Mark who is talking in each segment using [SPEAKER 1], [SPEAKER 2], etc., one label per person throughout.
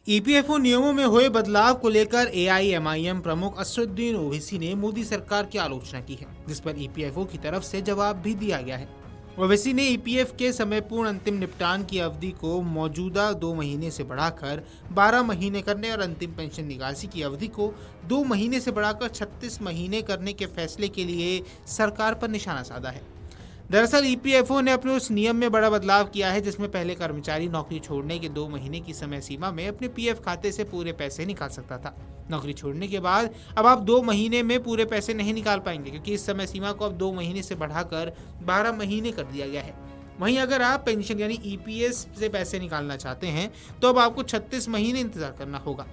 [SPEAKER 1] EPFO नियमों में हुए बदलाव को लेकर एआईएमआईएम प्रमुख असदुद्दीन ओवैसी ने मोदी सरकार की आलोचना की है, जिस पर ईपीएफओ की तरफ से जवाब भी दिया गया है। ओवैसी ने ईपीएफ के समयपूर्ण अंतिम निपटान की अवधि को मौजूदा 2 महीने से बढ़ाकर 12 महीने करने और अंतिम पेंशन निकासी की अवधि को 2 महीने से बढ़ाकर 36 महीने करने के फैसले के लिए सरकार पर निशाना साधा है। दरअसल ईपीएफओ ने अपने उस नियम में बड़ा बदलाव किया है, जिसमें पहले कर्मचारी नौकरी छोड़ने के 2 महीने की समय सीमा में अपने पीएफ खाते से पूरे पैसे निकाल सकता था। नौकरी छोड़ने के बाद अब आप 2 महीने में पूरे पैसे नहीं निकाल पाएंगे, क्योंकि इस समय सीमा को अब 2 महीने से बढ़ाकर 12 महीने कर दिया गया है। वहीं अगर आप पेंशन यानी ईपीएस से पैसे निकालना चाहते हैं तो अब आपको 36 महीने इंतजार करना होगा।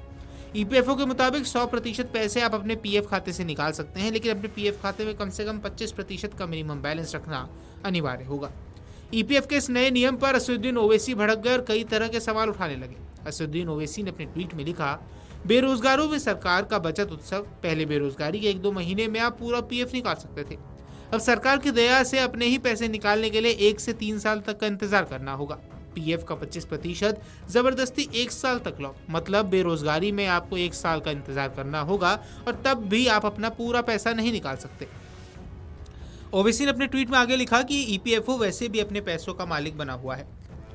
[SPEAKER 1] ईपीएफओ के मुताबिक 100% पैसे आप अपने पीएफ खाते से निकाल सकते हैं, लेकिन अपने पीएफ खाते में कम से कम 25% का मिनिमम बैलेंस रखना अनिवार्य होगा। ईपीएफ के इस नए नियम पर असदुद्दीन ओवैसी भड़क गए और कई तरह के सवाल उठाने लगे। असदुद्दीन ओवैसी ने अपने ट्वीट में लिखा, बेरोजगारों में सरकार का बचत उत्सव। पहले बेरोजगारी के 1-2 महीने में आप पूरा पीएफ निकाल सकते थे। अब सरकार की दया से अपने ही पैसे निकालने के लिए 1 से 3 साल तक का इंतजार करना होगा। पीएफ का 25% जबरदस्ती 1 साल तक लो, मतलब बेरोजगारी में आपको 1 साल का इंतजार करना होगा और तब भी आप अपना पूरा पैसा नहीं निकाल सकते। ओवैसी ने अपने ट्वीट में आगे लिखा कि ईपीएफओ वैसे भी अपने पैसों का मालिक बना हुआ है।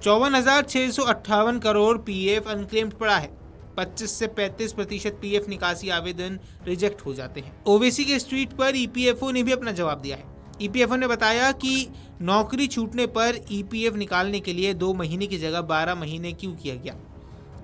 [SPEAKER 1] 54,658 करोड़ पीएफ अनक्लेम्ड पड़ा है। 25 से 35% पीएफ निकासी आवेदन रिजेक्ट हो जाते हैं। ओवैसी के इस ट्वीट पर ईपीएफओ ने भी अपना जवाब दिया है। ईपीएफओ ने बताया कि नौकरी छूटने पर ईपीएफ निकालने के लिए 2 महीने की जगह 12 महीने क्यों किया गया।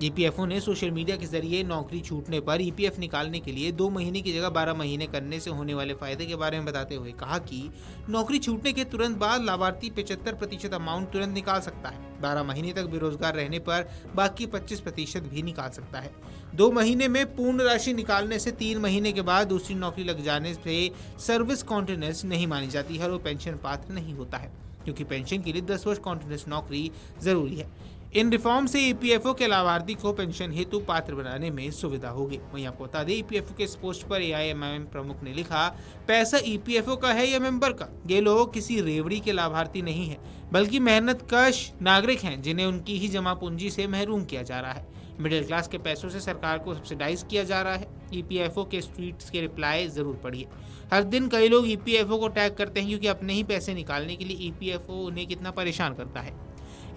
[SPEAKER 1] ईपीएफओ ने सोशल मीडिया के जरिए नौकरी छूटने पर ईपीएफ निकालने के लिए 2 महीने की जगह 12 महीने करने से होने वाले फायदे के बारे में बताते हुए कहा कि नौकरी छूटने के तुरंत बाद लाभार्थी 75% अमाउंट तुरंत निकाल सकता है। 12 महीने तक बेरोजगार रहने पर बाकी 25% भी निकाल सकता है। 2 महीने में पूर्ण राशि निकालने से 3 महीने के बाद दूसरी नौकरी लग जाने से सर्विस कॉन्टिन्यूस नहीं मानी जाती है और वो पेंशन पात्र नहीं होता है, क्योंकि पेंशन के लिए 10 वर्ष कॉन्टिन्यूस नौकरी जरूरी है। इन रिफॉर्म से ईपीएफओ के लाभार्थी को पेंशन हेतु पात्र बनाने में सुविधा होगी। वहीं आपको बता दें, ईपीएफओ के इस पोस्ट पर एआईएमआईएम प्रमुख ने लिखा, पैसा ईपीएफओ का है या मेंबर का। ये लोग किसी रेवड़ी के लाभार्थी नहीं है, बल्कि मेहनतकश नागरिक हैं जिन्हें उनकी ही जमा पूंजी से महरूम किया जा रहा है। मिडिल क्लास के पैसों से सरकार को सब्सिडाइज किया जा रहा है। ईपीएफओ के ट्वीट्स के रिप्लाई जरूर पढ़िए। हर दिन कई लोग ईपीएफओ को टैग करते हैं, क्योंकि अपने ही पैसे निकालने के लिए ईपीएफओ उन्हें कितना परेशान करता है।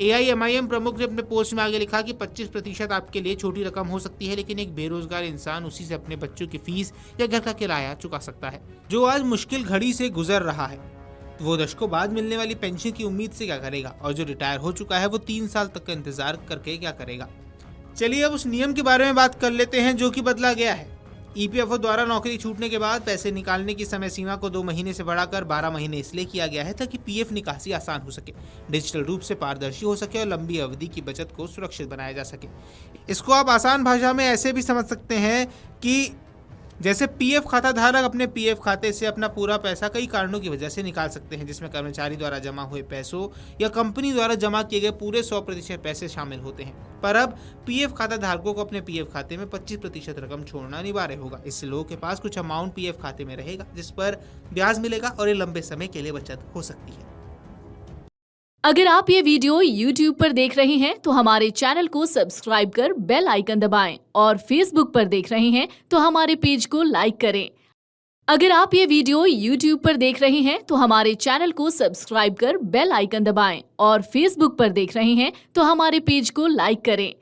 [SPEAKER 1] एआईएमआईएम प्रमुख ने अपने पोस्ट में आगे लिखा कि 25% आपके लिए छोटी रकम हो सकती है, लेकिन एक बेरोजगार इंसान उसी से अपने बच्चों की फीस या घर का किराया चुका सकता है। जो आज मुश्किल घड़ी से गुजर रहा है वो दशकों बाद मिलने वाली पेंशन की उम्मीद से क्या करेगा, और जो रिटायर हो चुका है वो 3 साल तक का इंतजार करके क्या करेगा। चलिए अब उस नियम के बारे में बात कर लेते हैं जो कि बदला गया है। ईपीएफओ द्वारा नौकरी छूटने के बाद पैसे निकालने की समय सीमा को 2 महीने से बढ़ाकर 12 महीने इसलिए किया गया है ताकि पीएफ निकासी आसान हो सके, डिजिटल रूप से पारदर्शी हो सके और लंबी अवधि की बचत को सुरक्षित बनाया जा सके। इसको आप आसान भाषा में ऐसे भी समझ सकते हैं कि जैसे पीएफ खाता धारक अपने पीएफ खाते से अपना पूरा पैसा कई कारणों की वजह से निकाल सकते हैं, जिसमें कर्मचारी द्वारा जमा हुए पैसों या कंपनी द्वारा जमा किए गए पूरे 100% पैसे शामिल होते हैं। पर अब पीएफ खाता धारकों को अपने पीएफ खाते में 25% रकम छोड़ना अनिवार्य होगा। इससे लोगों के पास कुछ अमाउंट पीएफ खाते में रहेगा, जिस पर ब्याज मिलेगा और ये लंबे समय के लिए बचत हो सकती है।
[SPEAKER 2] अगर आप ये वीडियो YouTube पर देख रहे हैं तो हमारे चैनल को सब्सक्राइब कर बेल आइकन दबाएं, और Facebook पर देख रहे हैं तो हमारे पेज को लाइक करें। अगर आप ये वीडियो YouTube पर देख रहे हैं तो हमारे चैनल को सब्सक्राइब कर बेल आइकन दबाएं, और Facebook पर देख रहे हैं तो हमारे पेज को लाइक करें।